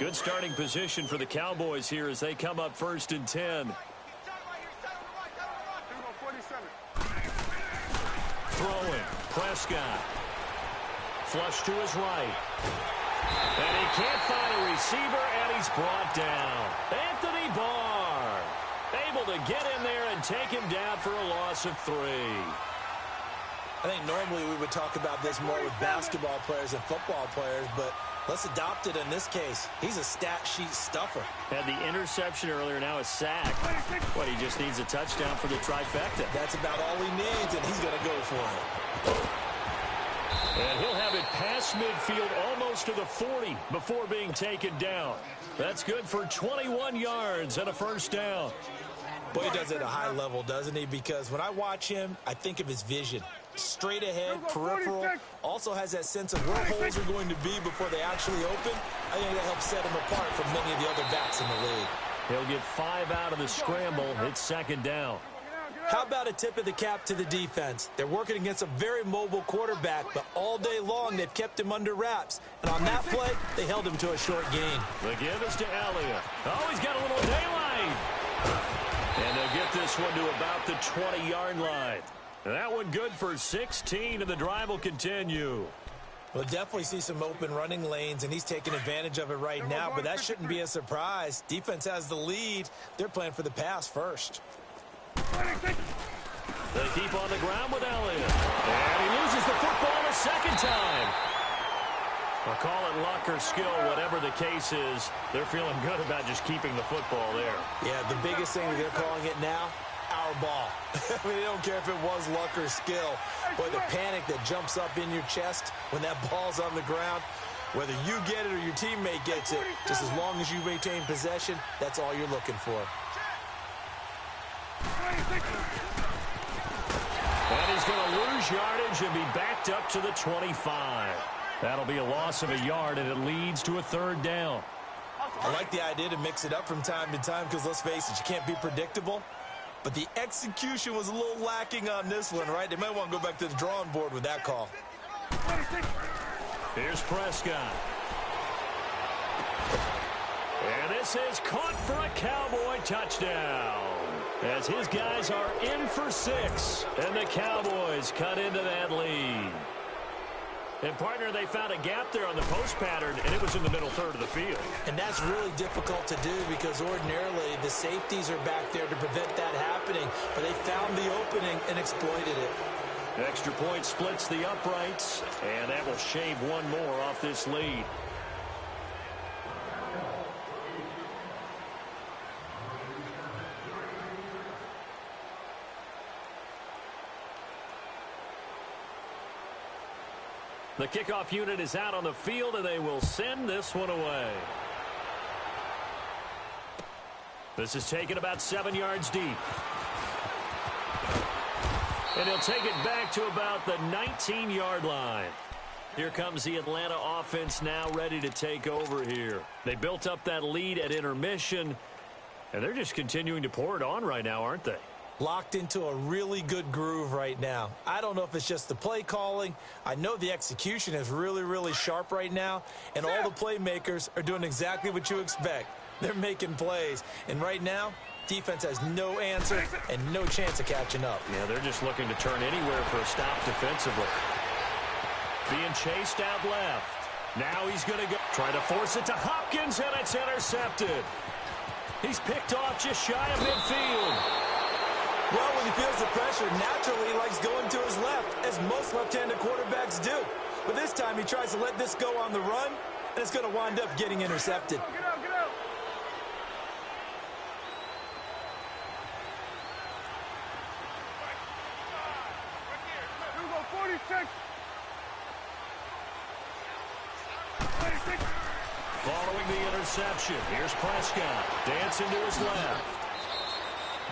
Good starting position for the Cowboys here as they come up 1st and 10. Throwing. Prescott. Flush to his right. And he can't find a receiver, and he's brought down. Anthony Barr able to get in there and take him down for a loss of 3. I think normally we would talk about this more with basketball players and football players, but let's adopt it in this case. He's a stat sheet stuffer. Had the interception earlier, now a sack. What, he just needs a touchdown for the trifecta. That's about all he needs, and he's going to go for it. And he'll have it past midfield almost to the 40 before being taken down. That's good for 21 yards and a 1st down. Boy, he does it at a high level, doesn't he? Because when I watch him, I think of his vision. Straight ahead, peripheral, also has that sense of where holes are going to be before they actually open. I think that helps set him apart from many of the other backs in the league. He'll get 5 out of the scramble. It's 2nd down. How about a tip of the cap to the defense? They're working against a very mobile quarterback, but all day long they've kept him under wraps. And on that play, they held him to a short gain. The give is to Elliott. Oh, he's got a little daylight. And they'll get this one to about the 20-yard line. That one good for 16, and the drive will continue. We'll definitely see some open running lanes, and he's taking advantage of it right now, but that shouldn't be a surprise. Defense has the lead. They're playing for the pass first. They keep on the ground with Elliott. And he loses the football a 2nd time. I'll call it luck or skill, whatever the case is. They're feeling good about just keeping the football there. Yeah, the biggest thing they're calling it now, our ball. I mean, they don't care if it was luck or skill. Boy, the panic that jumps up in your chest when that ball's on the ground, whether you get it or your teammate gets it, just as long as you maintain possession, that's all you're looking for. And he's going to lose yardage and be backed up to the 25. That'll be a loss of a yard, and it leads to a 3rd down. I like the idea to mix it up from time to time because, let's face it, you can't be predictable. But the execution was a little lacking on this one, right? They might want to go back to the drawing board with that call. Here's Prescott. And this is caught for a Cowboy touchdown. As his guys are in for 6, and the Cowboys cut into that lead. And, partner, they found a gap there on the post pattern, and it was in the middle 3rd of the field. And that's really difficult to do because ordinarily the safeties are back there to prevent that happening. But they found the opening and exploited it. Extra point splits the uprights, and that will shave one more off this lead. The kickoff unit is out on the field, and they will send this one away. This is taken about 7 yards deep. And he'll take it back to about the 19-yard line. Here comes the Atlanta offense now ready to take over here. They built up that lead at intermission, and they're just continuing to pour it on right now, aren't they? Locked into a really good groove right now. I don't know if it's just the play calling. I know the execution is really, really sharp right now, and all the playmakers are doing exactly what you expect. They're making plays, and right now, defense has no answer and no chance of catching up. Yeah, they're just looking to turn anywhere for a stop defensively. Being chased out left. Now he's going to go. Try to force it to Hopkins, and it's intercepted. He's picked off just shy of midfield. Well, when he feels the pressure, naturally he likes going to his left, as most left-handed quarterbacks do. But this time he tries to let this go on the run, and it's going to wind up getting intercepted. Get out, get out. Here we go, 46. Following the interception, here's Prescott. Dancing to his left.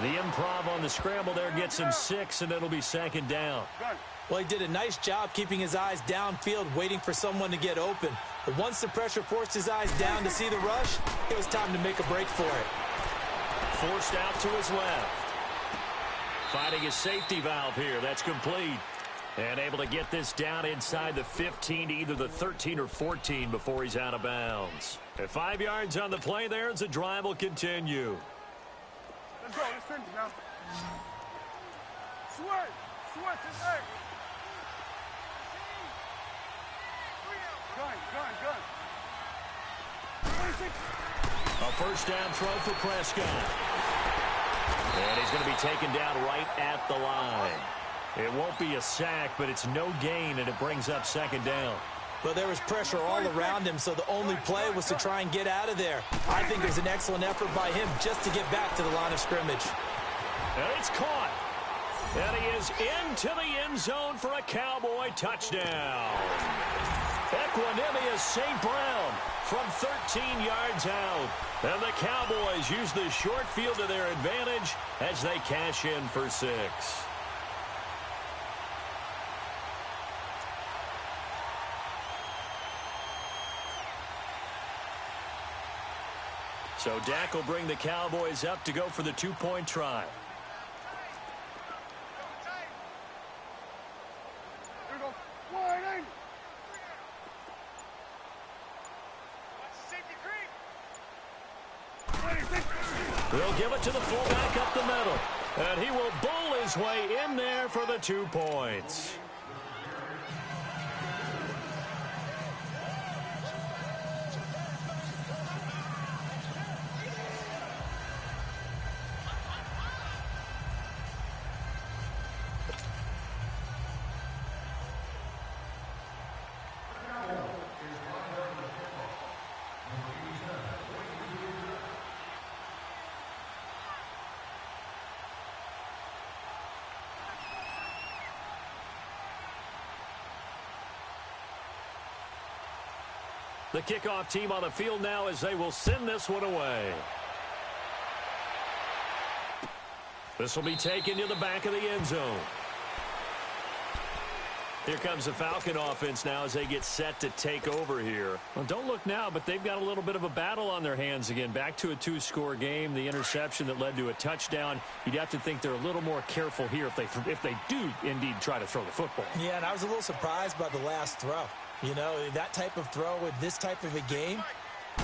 The improv on the scramble there gets him 6, and it'll be 2nd down. Well, he did a nice job keeping his eyes downfield, waiting for someone to get open. But once the pressure forced his eyes down to see the rush, it was time to make a break for it. Forced out to his left. Finding his safety valve here. That's complete. And able to get this down inside the 15 to either the 13 or 14 before he's out of bounds. At 5 yards on the play there as the drive will continue. Let's go. Let's finish now. Switch. Switch his leg. Gun. 26. A first down throw for Prescott. And he's going to be taken down right at the line. It won't be a sack, but it's no gain, and it brings up second down. Well, there was pressure all around him, so the only play was to try and get out of there. I think it was an excellent effort by him just to get back to the line of scrimmage. And it's caught. And he is into the end zone for a Cowboy touchdown. Equanimous St. Brown from 13 yards out. And the Cowboys use the short field to their advantage as they cash in for 6. So Dak will bring the Cowboys up to go for the 2-point try. Here we go. 180. They'll give it to the fullback up the middle. And he will bull his way in there for the 2 points. The kickoff team on the field now as they will send this one away. This will be taken to the back of the end zone. Here comes the Falcon offense now as they get set to take over here. Well, don't look now, but they've got a little bit of a battle on their hands again. Back to a 2-score game. The interception that led to a touchdown. You'd have to think they're a little more careful here if they do indeed try to throw the football. Yeah, and I was a little surprised by the last throw. You know, that type of throw with this type of a game,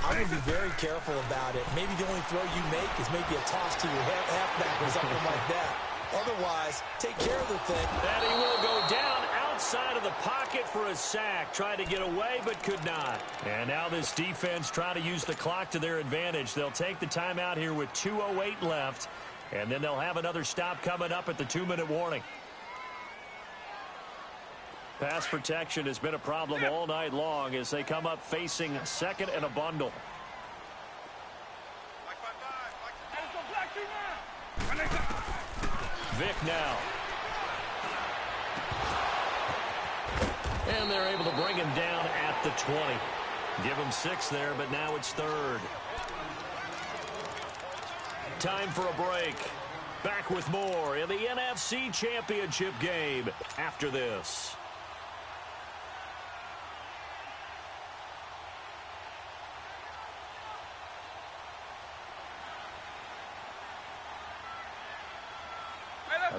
I would be very careful about it. Maybe the only throw you make is maybe a toss to your halfback or something like that. Otherwise, take care of the thing. And he will go down outside of the pocket for a sack. Tried to get away, but could not. And now this defense trying to use the clock to their advantage. They'll take the timeout here with 2:08 left. And then they'll have another stop coming up at the 2-minute warning. Pass protection has been a problem all night long as they come up facing second and a bundle. Vic now. And they're able to bring him down at the 20. Give him 6 there, but now it's 3rd. Time for a break. Back with more in the NFC Championship game after this.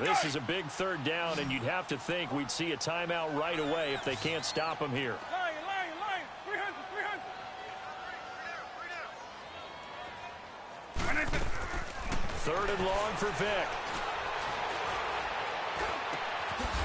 This is a big 3rd down, and you'd have to think we'd see a timeout right away if they can't stop him here. Lion. 300. 3rd and long for Vic.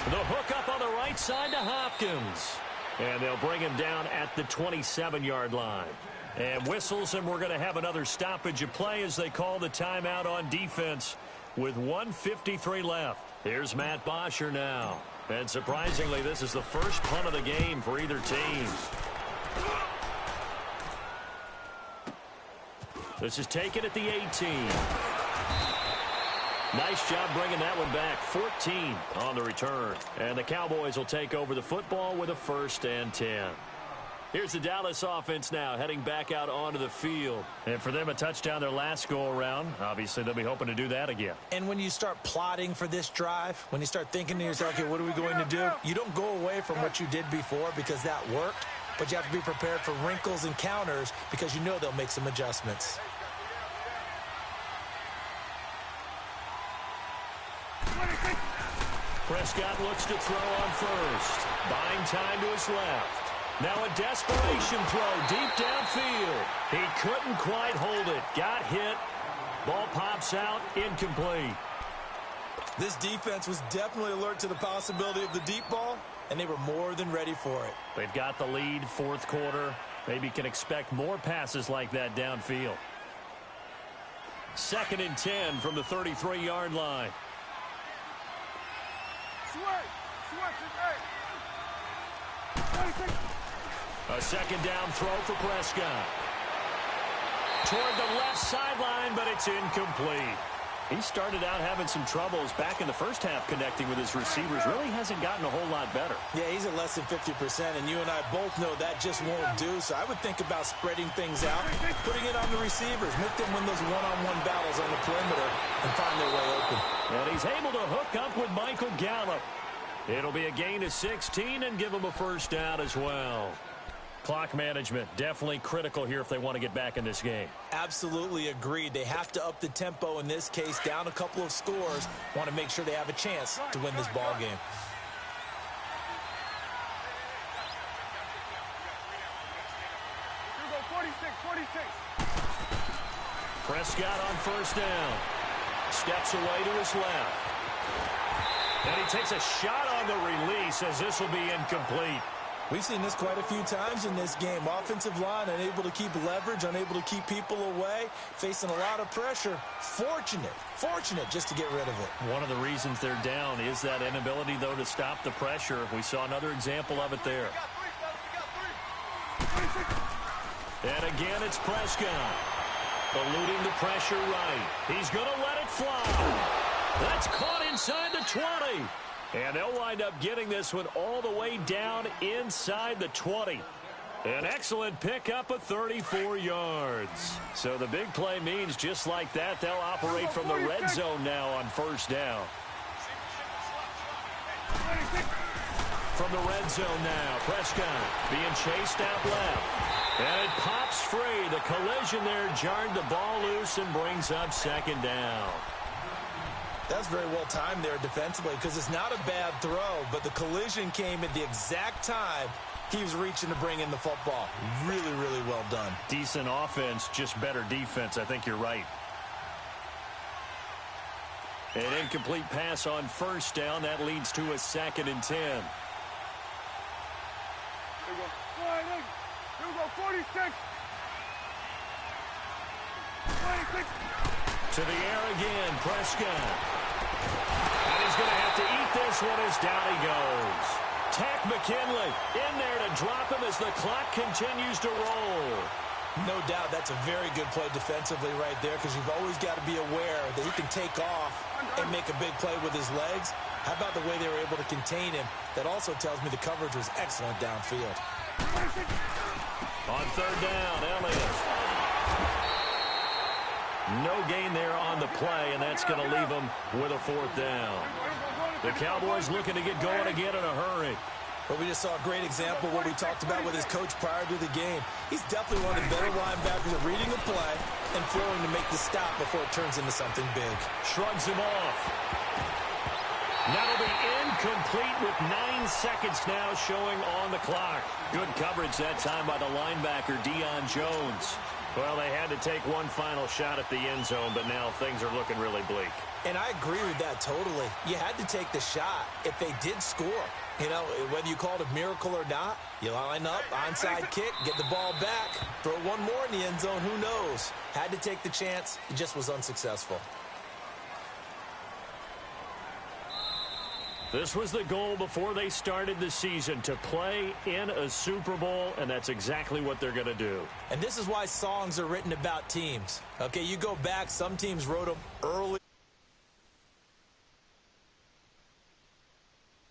The hook up on the right side to Hopkins. And they'll bring him down at the 27-yard line. And whistles, and we're going to have another stoppage of play as they call the timeout on defense. With 1:53 left. Here's Matt Bosher now. And surprisingly, this is the first punt of the game for either team. This is taken at the 18. Nice job bringing that one back. 14 on the return. And the Cowboys will take over the football with a 1st and 10. Here's the Dallas offense now heading back out onto the field. And for them, a touchdown their last go-around. Obviously, they'll be hoping to do that again. And when you start plotting for this drive, when you start thinking to yourself, okay, what are we going to do? You don't go away from what you did before because that worked, but you have to be prepared for wrinkles and counters because you know they'll make some adjustments. Prescott looks to throw on first. Buying time to his left. Now a desperation throw deep downfield. He couldn't quite hold it. Got hit. Ball pops out. Incomplete. This defense was definitely alert to the possibility of the deep ball, and they were more than ready for it. They've got the lead, fourth quarter. Maybe can expect more passes like that downfield. 2nd and 10 from the 33-yard line. A second down throw for Prescott. Toward the left sideline, but it's incomplete. He started out having some troubles back in the first half connecting with his receivers. Really hasn't gotten a whole lot better. Yeah, he's at less than 50%, and you and I both know that just won't do. So I would think about spreading things out, putting it on the receivers, make them win those one-on-one battles on the perimeter and find their way open. And he's able to hook up with Michael Gallup. It'll be a gain of 16 and give him a first down as well. Clock management, definitely critical here if they want to get back in this game. Absolutely agreed. They have to up the tempo in this case, down a couple of scores. Want to make sure they have a chance to win this ball game. Here we go, 46. Prescott on first down. Steps away to his left. And he takes a shot on the release as this will be incomplete. We've seen this quite a few times in this game. Offensive line unable to keep leverage, unable to keep people away, facing a lot of pressure. Fortunate just to get rid of it. One of the reasons they're down is that inability, though, to stop the pressure. We saw another example of it there. And again, it's Prescott. Eluding the pressure right. He's going to let it fly. That's caught inside the 20. And they'll wind up getting this one all the way down inside the 20. An excellent pickup of 34 yards. So the big play means just like that, they'll operate from the red zone now on first down. From the red zone now, Prescott being chased out left. And it pops free. The collision there jarred the ball loose and brings up second down. That's very well timed there defensively because it's not a bad throw, but the collision came at the exact time he was reaching to bring in the football. Really, really well done. Decent offense, just better defense. I think you're right. An incomplete pass on first down. That leads to a 2nd and 10. Here we go, 46. To the air again, Prescott. And he's going to have to eat this one as down he goes. Tack McKinley in there to drop him as the clock continues to roll. No doubt that's a very good play defensively right there because you've always got to be aware that he can take off and make a big play with his legs. How about the way they were able to contain him? That also tells me the coverage was excellent downfield. On third down, Elliott. No gain there on the play, and that's going to leave them with a fourth down. The Cowboys looking to get going again in a hurry. But we just saw a great example of what we talked about with his coach prior to the game. He's definitely one of the better linebackers at reading a play and throwing to make the stop before it turns into something big. Shrugs him off. That'll be incomplete with 9 seconds now showing on the clock. Good coverage that time by the linebacker, Deion Jones. Well, they had to take one final shot at the end zone, but now things are looking really bleak. And I agree with that totally. You had to take the shot if they did score. You know, whether you call it a miracle or not, you line up, onside kick, get the ball back, throw one more in the end zone, who knows? Had to take the chance, it just was unsuccessful. This was the goal before they started the season, to play in a Super Bowl, and that's exactly what they're going to do. And this is why songs are written about teams. Okay, you go back, some teams wrote them early